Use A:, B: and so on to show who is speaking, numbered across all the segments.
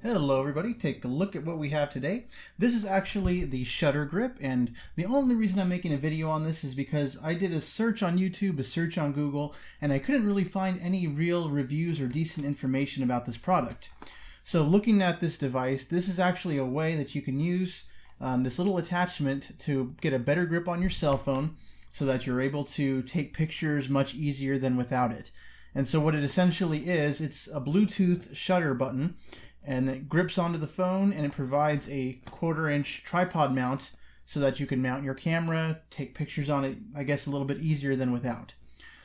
A: Hello everybody, take a look at what we have today. This is actually the ShutterGrip, and the only reason I'm making a video on this is because I did a search on YouTube, a search on Google, and I couldn't really find any real reviews or decent information about this product. So looking at this device, this is actually a way that you can use this little attachment to get a better grip on your cell phone so that you're able to take pictures much easier than without it. And so what it essentially is, it's a Bluetooth shutter button, and it grips onto the phone, and it provides a 1/4-inch tripod mount so that you can mount your camera, take pictures on it, I guess, a little bit easier than without.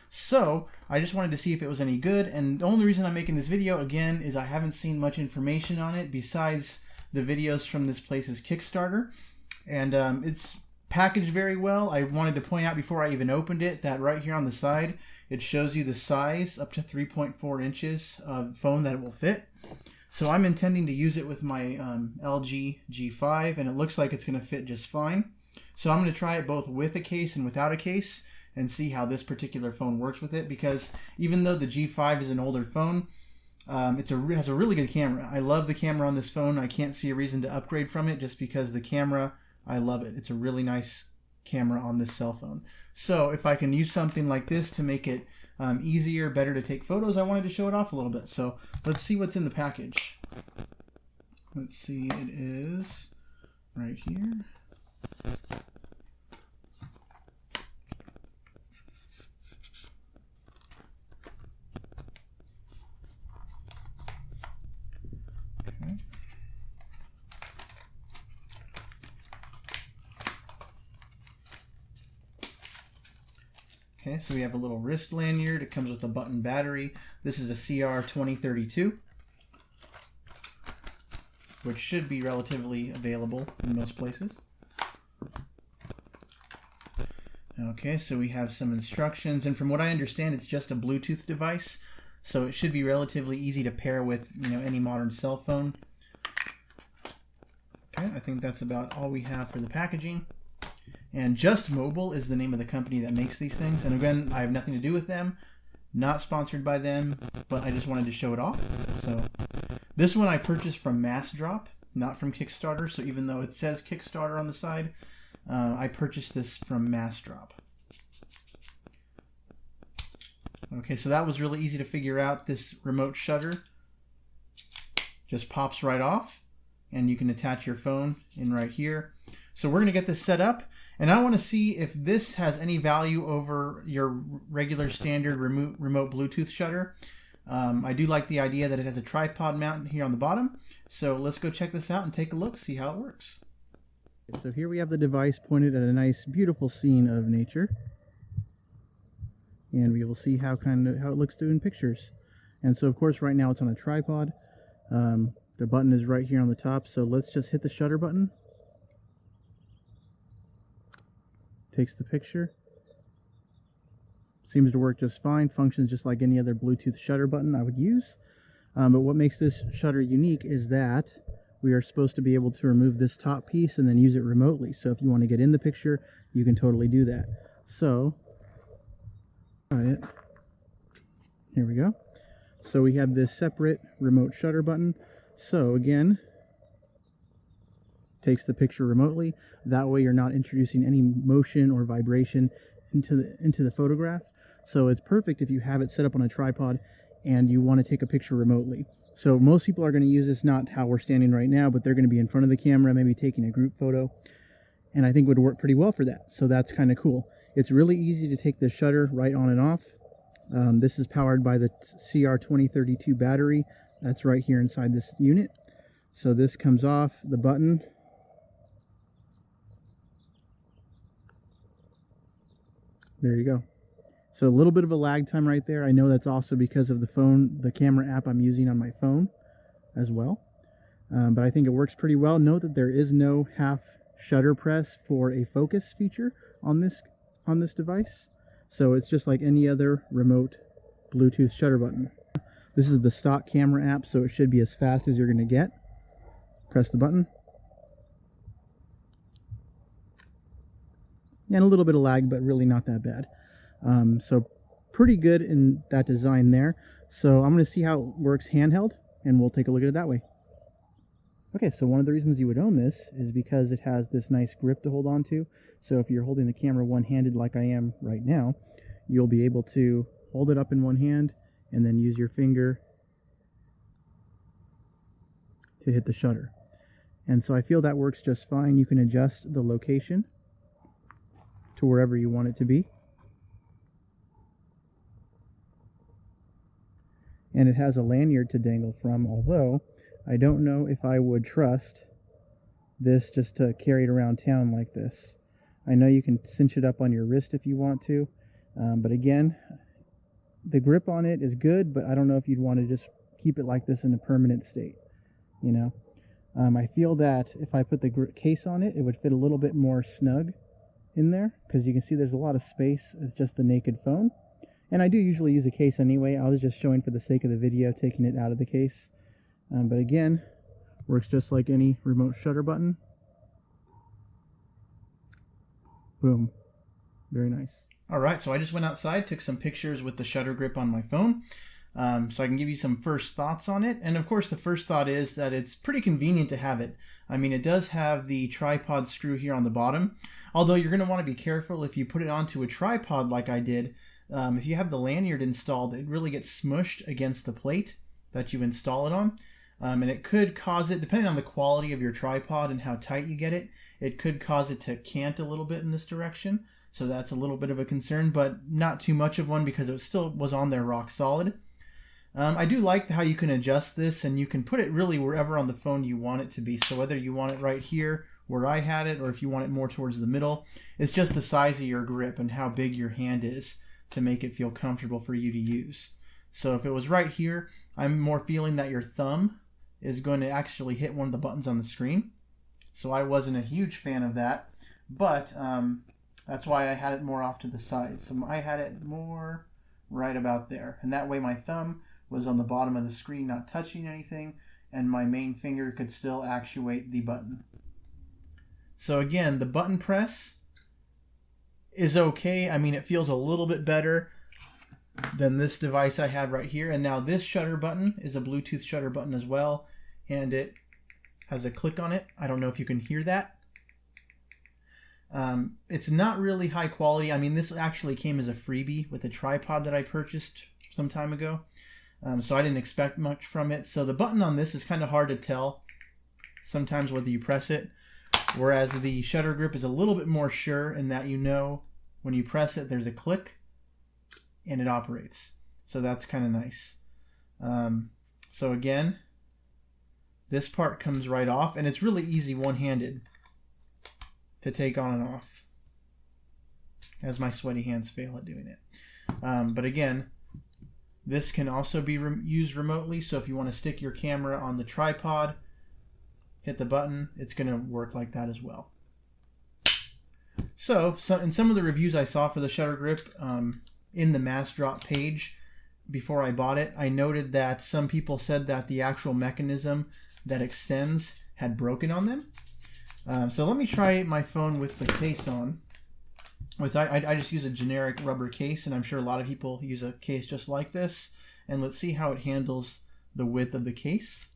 A: So I just wanted to see if it was any good, and the only reason I'm making this video again is I haven't seen much information on it besides the videos from this place's Kickstarter, and it's packaged very well. I wanted to point out before I even opened it that right here on the side it shows you the size up to 3.4 inches of phone that it will fit. So I'm intending to use it with my LG G5, and it looks like it's going to fit just fine. So I'm going to try it both with a case and without a case and see how this particular phone works with it, because even though the G5 is an older phone, it has a really good camera. I love the camera on this phone. I can't see a reason to upgrade from it just because the camera, I love it. It's a really nice camera on this cell phone. So if I can use something like this to make it easier, better to take photos, I wanted to show it off a little bit. So let's see what's in the package. Let's see, it is right here. Okay. Okay, so we have a little wrist lanyard. It comes with a button battery. This is a CR2032, which should be relatively available in most places. Okay, so we have some instructions, and from what I understand, it's just a Bluetooth device, so it should be relatively easy to pair with, any modern cell phone. Okay, I think that's about all we have for the packaging. And Just Mobile is the name of the company that makes these things. And again, I have nothing to do with them, not sponsored by them, but I just wanted to show it off. So this one I purchased from Massdrop, not from Kickstarter. So even though it says Kickstarter on the side, I purchased this from Massdrop. Okay, so that was really easy to figure out. This remote shutter just pops right off, and you can attach your phone in right here. So we're going to get this set up, and I want to see if this has any value over your regular standard remote Bluetooth shutter. I do like the idea that it has a tripod mount here on the bottom, so let's go check this out and take a look, see how it works. So here we have the device pointed at a nice, beautiful scene of nature, and we will see how it looks doing pictures. And so, of course, right now it's on a tripod. The button is right here on the top, so let's just hit the shutter button. Takes the picture. Seems to work just fine. Functions just like any other Bluetooth shutter button I would use. But what makes this shutter unique is that we are supposed to be able to remove this top piece and then use it remotely. So if you want to get in the picture, you can totally do that. So, here we go. So we have this separate remote shutter button. So again, takes the picture remotely. That way you're not introducing any motion or vibration into the photograph. So it's perfect if you have it set up on a tripod and you want to take a picture remotely. So most people are going to use this, not how we're standing right now, but they're going to be in front of the camera, maybe taking a group photo. And I think it would work pretty well for that. So that's kind of cool. It's really easy to take the shutter right on and off. This is powered by the CR2032 battery. That's right here inside this unit. So this comes off the button. There you go. So a little bit of a lag time right there. I know that's also because of the camera app I'm using on my phone as well. But I think it works pretty well. Note that there is no half shutter press for a focus feature on this device. So it's just like any other remote Bluetooth shutter button. This is the stock camera app, so it should be as fast as you're going to get. Press the button. And a little bit of lag, but really not that bad. So pretty good in that design there. So I'm going to see how it works handheld, and we'll take a look at it that way. Okay, so one of the reasons you would own this is because it has this nice grip to hold on to. So if you're holding the camera one-handed like I am right now, you'll be able to hold it up in one hand and then use your finger to hit the shutter. And so I feel that works just fine. You can adjust the location to wherever you want it to be. And it has a lanyard to dangle from, although I don't know if I would trust this just to carry it around town like this. I know you can cinch it up on your wrist if you want to, but again, the grip on it is good, but I don't know if you'd want to just keep it like this in a permanent state, you know. I feel that if I put the case on it, it would fit a little bit more snug in there, because you can see there's a lot of space. It's just the naked phone. And I do usually use a case anyway. I was just showing for the sake of the video, taking it out of the case. But again, works just like any remote shutter button. Boom. Very nice. All right, so I just went outside, took some pictures with the ShutterGrip on my phone. So I can give you some first thoughts on it. And of course, the first thought is that it's pretty convenient to have it. I mean, it does have the tripod screw here on the bottom. Although you're going to want to be careful if you put it onto a tripod like I did. If you have the lanyard installed, it really gets smushed against the plate that you install it on. And it could cause it, depending on the quality of your tripod and how tight you get it, it could cause it to cant a little bit in this direction. So that's a little bit of a concern, but not too much of one because it still was on there rock solid. I do like how you can adjust this, and you can put it really wherever on the phone you want it to be. So whether you want it right here where I had it, or if you want it more towards the middle, it's just the size of your grip and how big your hand is to make it feel comfortable for you to use. So if it was right here, I'm more feeling that your thumb is going to actually hit one of the buttons on the screen. So I wasn't a huge fan of that, but that's why I had it more off to the side. So I had it more right about there. And that way my thumb was on the bottom of the screen, not touching anything, and my main finger could still actuate the button. So again, the button press is okay. I mean, it feels a little bit better than this device I have right here. And now this shutter button is a Bluetooth shutter button as well, and it has a click on it. I don't know if you can hear that. It's not really high quality. I mean, this actually came as a freebie with a tripod that I purchased some time ago. So I didn't expect much from it. So the button on this is kind of hard to tell sometimes whether you press it. Whereas the ShutterGrip is a little bit more sure in that you know when you press it, there's a click and it operates. So that's kind of nice. So again, this part comes right off, and it's really easy one-handed to take on and off, as my sweaty hands fail at doing it. But again, this can also be used remotely. So if you want to stick your camera on the tripod, hit the button, it's going to work like that as well. So in some of the reviews I saw for the ShutterGrip in the Massdrop page before I bought it, I noted that some people said that the actual mechanism that extends had broken on them. So let me try my phone with the case on. I just use a generic rubber case, and I'm sure a lot of people use a case just like this. And let's see how it handles the width of the case.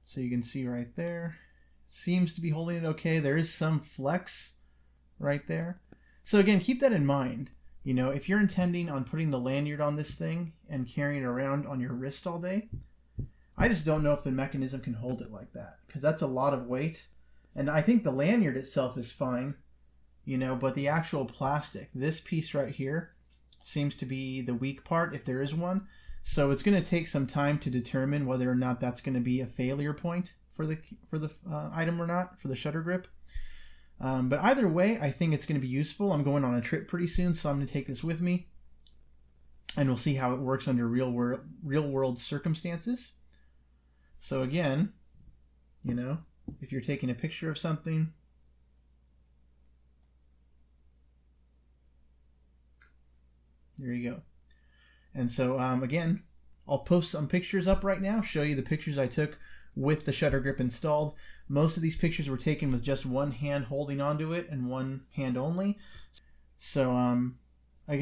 A: So you can see right there, seems to be holding it okay. There is some flex right there. So again, keep that in mind. You know, if you're intending on putting the lanyard on this thing and carrying it around on your wrist all day, I just don't know if the mechanism can hold it like that, because that's a lot of weight. And I think the lanyard itself is fine, you know, but the actual plastic, this piece right here, seems to be the weak part, if there is one. So it's going to take some time to determine whether or not that's going to be a failure point for the item or not, for the ShutterGrip. But either way, I think it's going to be useful. I'm going on a trip pretty soon, so I'm going to take this with me, and we'll see how it works under real world circumstances. So again, you know, if you're taking a picture of something, there you go. And so again, I'll post some pictures up right now, show you the pictures I took with the ShutterGrip installed. Most of these pictures were taken with just one hand holding onto it and one hand only. So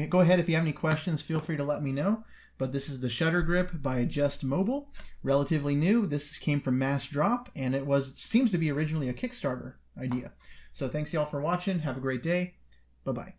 A: go ahead, if you have any questions, feel free to let me know. But this is the ShutterGrip by Just Mobile. Relatively new. This came from Massdrop, and it seems to be originally a Kickstarter idea. So thanks y'all for watching. Have a great day. Bye-bye.